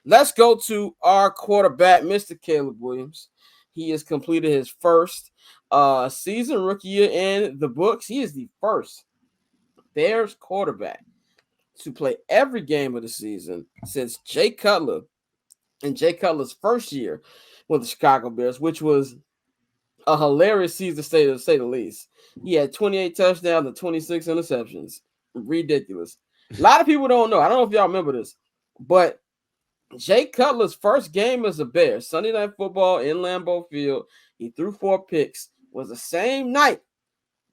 let's go to our quarterback, Mr. Caleb Williams. He has completed his first season rookie year in the books. He is the first Bears quarterback to play every game of the season since Jay Cutler in Jay Cutler's first year with the Chicago Bears, which was a hilarious season to say the least. He had 28 touchdowns and 26 interceptions. Ridiculous. A lot of people don't know. I don't know if y'all remember this, but Jay Cutler's first game as a Bear, Sunday Night Football in Lambeau Field, he threw 4 picks, was the same night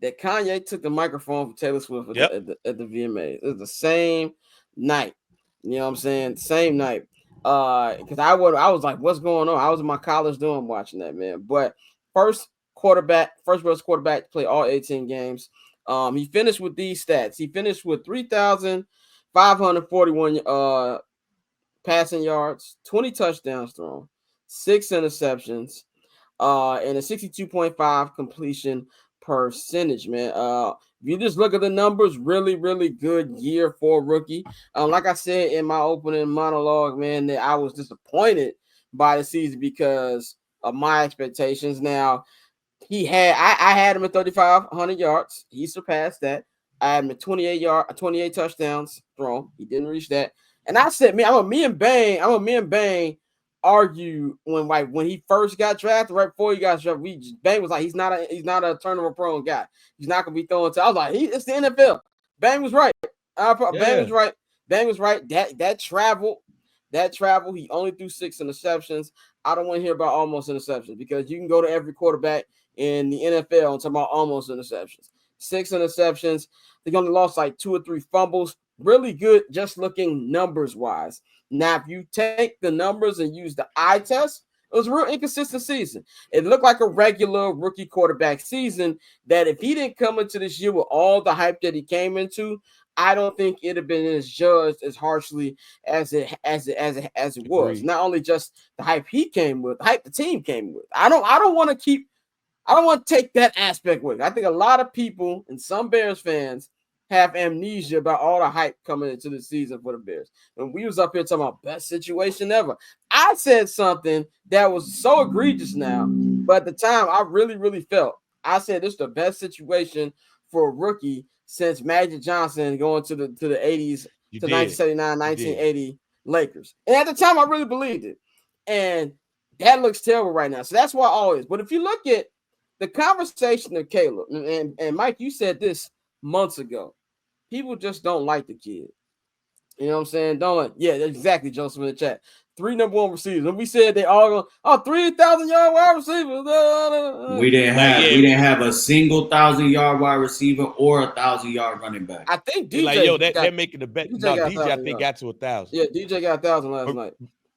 that Kanye took the microphone from Taylor Swift at the VMA. It was the same night. You know what I'm saying? Same night. Because I was like, what's going on? I was in my college dorm watching that, man. But first Bears quarterback to play all 18 games. He finished with these stats. He finished with 3,541 passing yards, 20 touchdowns thrown, 6 interceptions, and a 62.5 completion percentage, man. If you just look at the numbers, really, really good year for a rookie. Like I said in my opening monologue, man, that I was disappointed by the season because of my expectations. Now, I had him at 3,500 yards. He surpassed that. I had him at 28 touchdowns thrown. He didn't reach that. And I said, me and Bang argue when he first got drafted, right before he got drafted. Bang was like, he's not a turnover prone guy. He's not gonna be throwing to. I was like, it's the NFL. Bang was right. Bang was right. Bang was right. That travel. He only threw 6 interceptions. I don't want to hear about almost interceptions because you can go to every quarterback in the NFL and talk about almost interceptions. 6 interceptions. They only lost like 2 or 3 fumbles. Really good, just looking numbers wise. Now, if you take the numbers and use the eye test, it was a real inconsistent season. It looked like a regular rookie quarterback season that if he didn't come into this year with all the hype that he came into, I don't think it'd have been as judged as harshly as it was. Not only just the hype he came with, the hype the team came with. I don't want to take that aspect with it. I think a lot of people and some Bears fans have amnesia about all the hype coming into the season for the Bears. And we was up here talking about best situation ever. I said something that was so egregious now, but at the time I really, really felt. I said this is the best situation for a rookie since Magic Johnson going to the 80s to 1979, 1980 Lakers. And at the time I really believed it. And that looks terrible right now. So that's why I always. But if you look at the conversation of Caleb, and Mike, you said this months ago. People just don't like the kid. You know what I'm saying? Yeah, exactly, Joseph in the chat. 3 number 1 receivers. And we said they all go, 3,000-yard wide receivers. We didn't have a single 1,000-yard wide receiver or 1,000-yard running back. I think DJ they're making the bet. DJ I think got to 1,000. Yeah, DJ got 1,000 last night.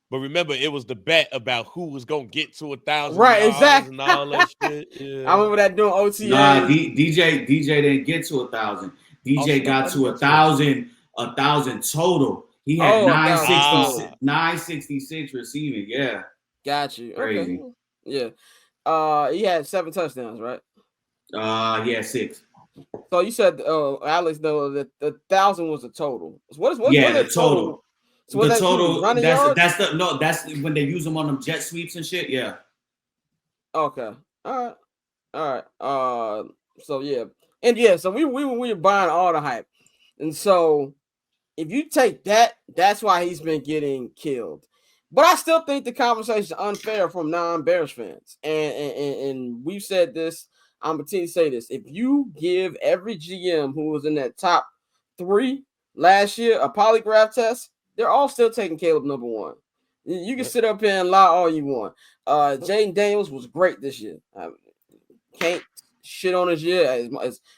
But remember, it was the bet about who was gonna get to 1,000. Right, exactly. And all that shit. Yeah. I remember that doing OTA. Nah, DJ didn't get to 1,000. DJ got to 1,000 total. He had 966 receiving. Yeah. Got you. Crazy. Okay. Yeah. He had 7 touchdowns, right? Yeah, 6. So you said, Alex, though, that the 1,000 was the total. What the total. So the total. That's when they use them on them jet sweeps and shit. Yeah. Okay. All right. So yeah. And yeah, so we were buying all the hype. And so if you take that, that's why he's been getting killed. But I still think the conversation is unfair from non-Bears fans. And we've said this, I'm going to say this. If you give every GM who was in that top 3 last year a polygraph test, they're all still taking Caleb number 1. You can sit up here and lie all you want. Jaden Daniels was great this year. Can't shit on his year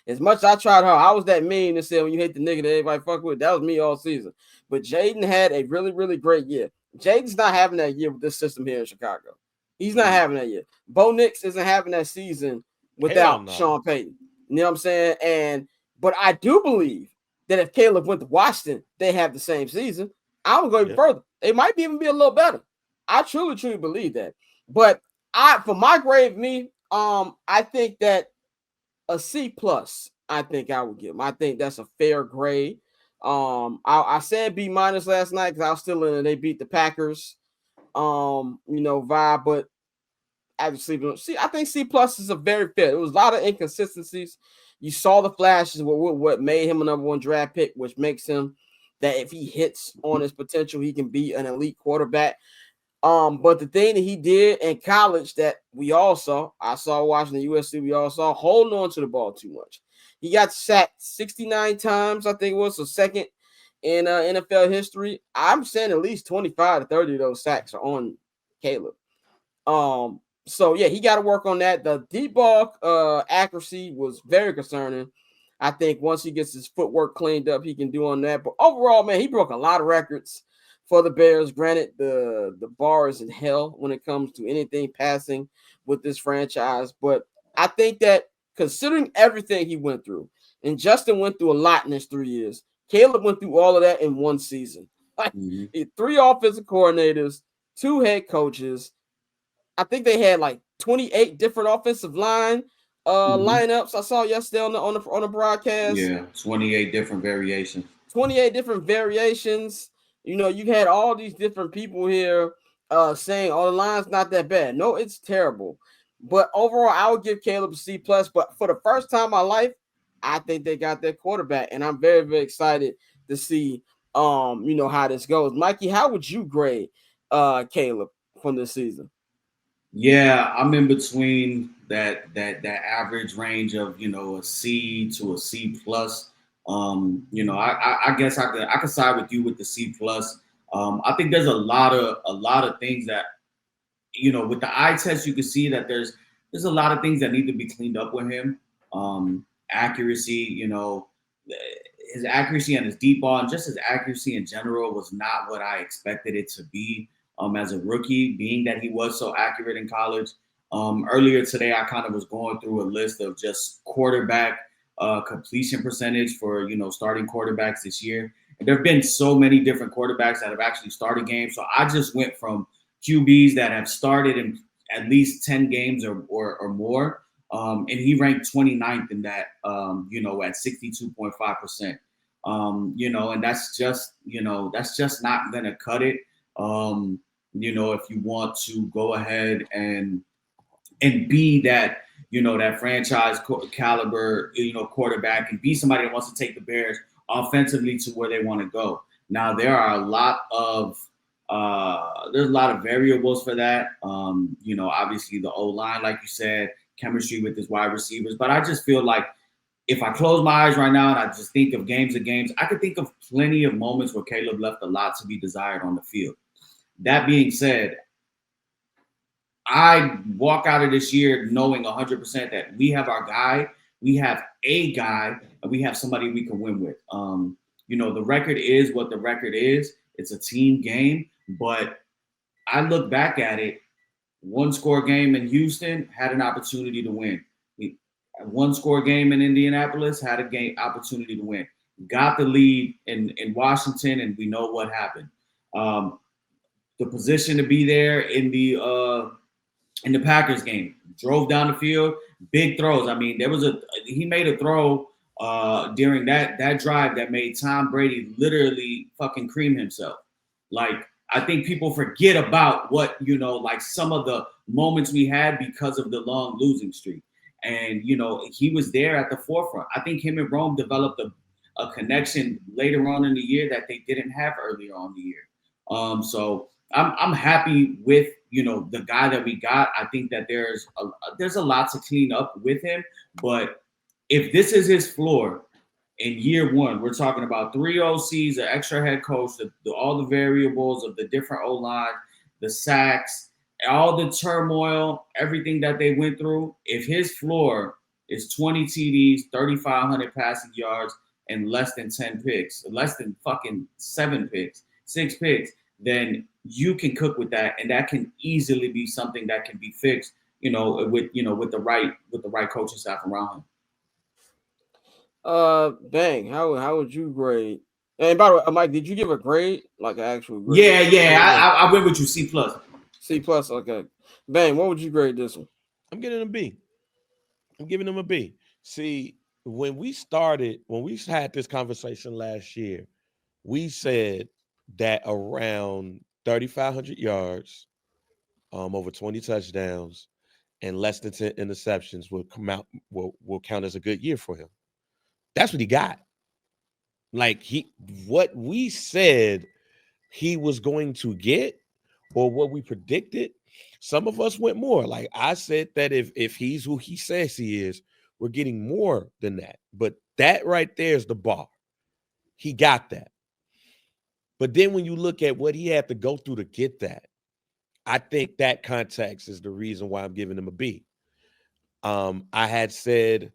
as much as I tried hard. I was that mean to say when you hate the nigga that everybody fuck with. That was me all season. But Jaden had a really, really great year. Jaden's not having that year with this system here in Chicago. He's not having that year. Bo Nix isn't having that season without Sean Payton. You know what I'm saying? But I do believe that if Caleb went to Washington, they have the same season. I would go even further. They might even be a little better. I truly, truly believe that. But for my grade, I think that a C+, I think I would give him. I think that's a fair grade. I said B minus last night because I was still in it. They beat the Packers. Vibe, but obviously, see, I think C plus is a very fair. There was a lot of inconsistencies. You saw the flashes, what made him a number one draft pick, which makes him that if he hits on his potential, he can be an elite quarterback. But the thing that he did in college that I saw watching the USC, we all saw holding on to the ball too much. He got sacked 69 times, I think it was, so second in NFL history. I'm saying at least 25 to 30 of those sacks are on Caleb. So yeah, he got to work on that. The deep ball accuracy was very concerning. I think once he gets his footwork cleaned up, he can do on that. But overall, man, he broke a lot of records for the Bears. Granted, the bar is in hell when it comes to anything passing with this franchise. But I think that considering everything he went through, and Justin went through a lot in his 3 years, Caleb went through all of that in one season. Like 3 offensive coordinators, 2 head coaches. I think they had like 28 different offensive line lineups. I saw yesterday on the broadcast. Yeah, 28 different variations. 28 different variations. You had all these different people here saying, "Oh, the line's not that bad." No, it's terrible. But overall, I would give Caleb a C plus. But for the first time in my life, I think they got their quarterback, and I'm very, very excited to see how this goes. Mikey, how would you grade Caleb from this season? Yeah, I'm in between that average range of a C to a C plus. I guess I could side with you with the C plus. I think there's a lot of things that with the eye test you can see that there's a lot of things that need to be cleaned up with him. Accuracy, his accuracy and his deep ball and just his accuracy in general was not what I expected it to be. As a rookie, being that he was so accurate in college. Earlier today, I kind of was going through a list of just quarterback completion percentage for starting quarterbacks this year. And there have been so many different quarterbacks that have actually started games. So I just went from QBs that have started in at least 10 games or more. And he ranked 29th in that, at 62.5%. And that's just not going to cut it. If you want to go ahead and be that, that franchise caliber, quarterback and be somebody that wants to take the Bears offensively to where they want to go. Now there are a lot of variables for that. Obviously the O-line, like you said, chemistry with his wide receivers, but I just feel like if I close my eyes right now and I just think of games, I could think of plenty of moments where Caleb left a lot to be desired on the field. That being said, I walk out of this year knowing 100% that we have our guy, we have a guy, and we have somebody we can win with. The record is what the record is. It's a team game, but I look back at it, 1-score game in Houston had an opportunity to win. A 1-score game in Indianapolis had a opportunity to win. Got the lead in Washington, and we know what happened. The position to be there in the Packers game, drove down the field, big throws. I mean, he made a throw during that drive that made Tom Brady literally fucking cream himself. Like, I think people forget about what, like some of the moments we had because of the long losing streak. And, he was there at the forefront. I think him and Rome developed a connection later on in the year that they didn't have earlier on in the year. So I'm happy with, the guy that we got. I think that there's a lot to clean up with him. But if this is his floor in year one, we're talking about 3 OCs, an extra head coach, all the variables of the different O-line, the sacks, all the turmoil, everything that they went through. If his floor is 20 TDs, 3,500 passing yards, and less than 10 picks, less than fucking 7 picks, 6 picks, then you can cook with that, and that can easily be something that can be fixed, with the right coaching staff around him. Bang, how would you grade? And by the way, Mike, did you give a grade, like an actual grade? Yeah. I went with you, C plus. C plus, okay. Bang, what would you grade this one? I'm getting a B. I'm giving him a B. See, when we had this conversation last year, we said that around 3,500 yards, over 20 touchdowns, and less than 10 interceptions will count as a good year for him. That's what he got. Like what we said he was going to get, or what we predicted, some of us went more. Like I said that if he's who he says he is, we're getting more than that. But that right there is the bar. He got that. But then when you look at what he had to go through to get that, I think that context is the reason why I'm giving him a B. I had said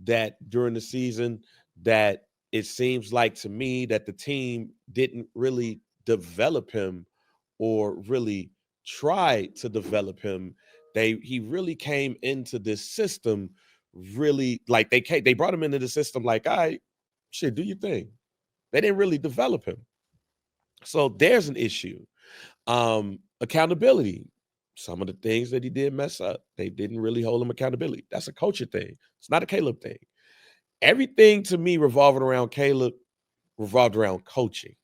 that during the season that it seems like to me that the team didn't really develop him or really try to develop him. He really came into this system really like they brought him into the system like, all right, shit, do your thing. They didn't really develop him. So there's an issue. Accountability. Some of the things that he did mess up, they didn't really hold him accountability. That's a coaching thing. It's not a Caleb thing. Everything to me revolving around Caleb revolved around coaching.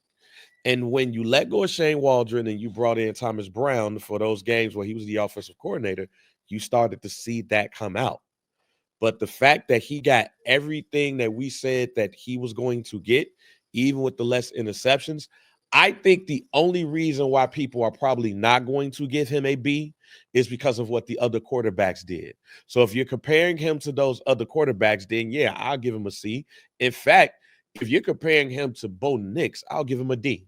And when you let go of Shane Waldron and you brought in Thomas Brown for those games where he was the offensive coordinator, you started to see that come out. But the fact that he got everything that we said that he was going to get, even with the less interceptions, I think the only reason why people are probably not going to give him a B is because of what the other quarterbacks did. So if you're comparing him to those other quarterbacks, then yeah, I'll give him a C. In fact, if you're comparing him to Bo Nix, I'll give him a D.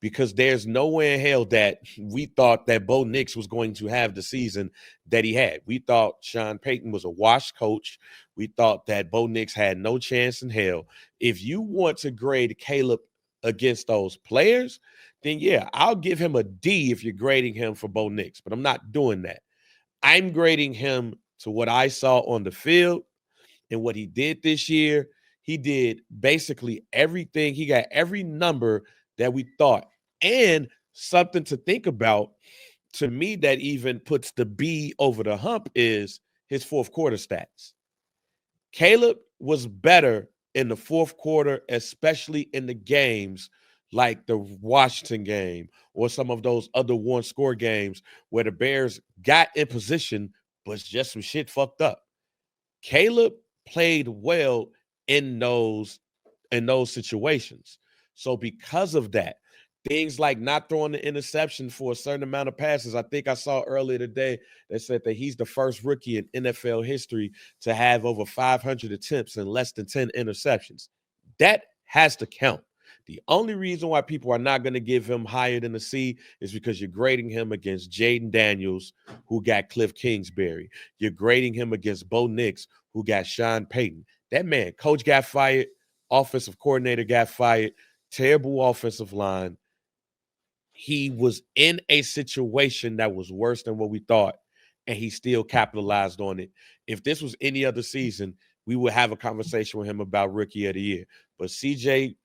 Because there's nowhere in hell that we thought that Bo Nix was going to have the season that he had. We thought Sean Payton was a washed coach. We thought that Bo Nix had no chance in hell. If you want to grade Caleb against those players, then yeah, I'll give him a D if you're grading him for Bo Nix, but I'm not doing that. I'm grading him to what I saw on the field and what he did this year. He did basically everything. He got every number that we thought. And something to think about to me that even puts the B over the hump is his fourth quarter stats. Caleb was better in the fourth quarter, especially in the games like the Washington game or some of those other one-score games where the Bears got in position, but just some shit fucked up. Caleb played well in those situations. So because of that, things like not throwing the interception for a certain amount of passes. I think I saw earlier today that said that he's the first rookie in NFL history to have over 500 attempts and less than 10 interceptions. That has to count. The only reason why people are not going to give him higher than a C is because you're grading him against Jaden Daniels, who got Cliff Kingsbury. You're grading him against Bo Nix, who got Sean Payton. That man, coach got fired, offensive coordinator got fired, terrible offensive line. He was in a situation that was worse than what we thought, and he still capitalized on it. If this was any other season, we would have a conversation with him about Rookie of the Year. But CJ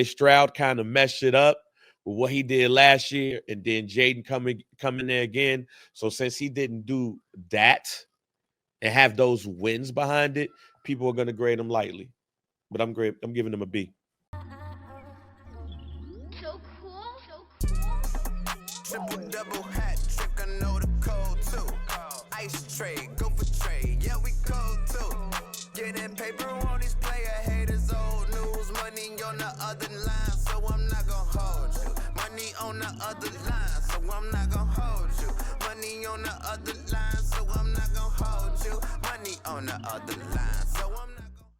Stroud kind of messed it up with what he did last year, and then Jaden coming there again. So since he didn't do that and have those wins behind it, people are going to grade him lightly. But I'm giving him a B. So cool. Triple double hat trick, I know the code too. Ice trade, go for trade, yeah we cold too. Getting paper on these player haters, old news. Money on the other line, so I'm not gonna hold you. Money on the other line, so I'm not gonna hold you. Money on the other line, so I'm not gonna hold you. Money on the other line,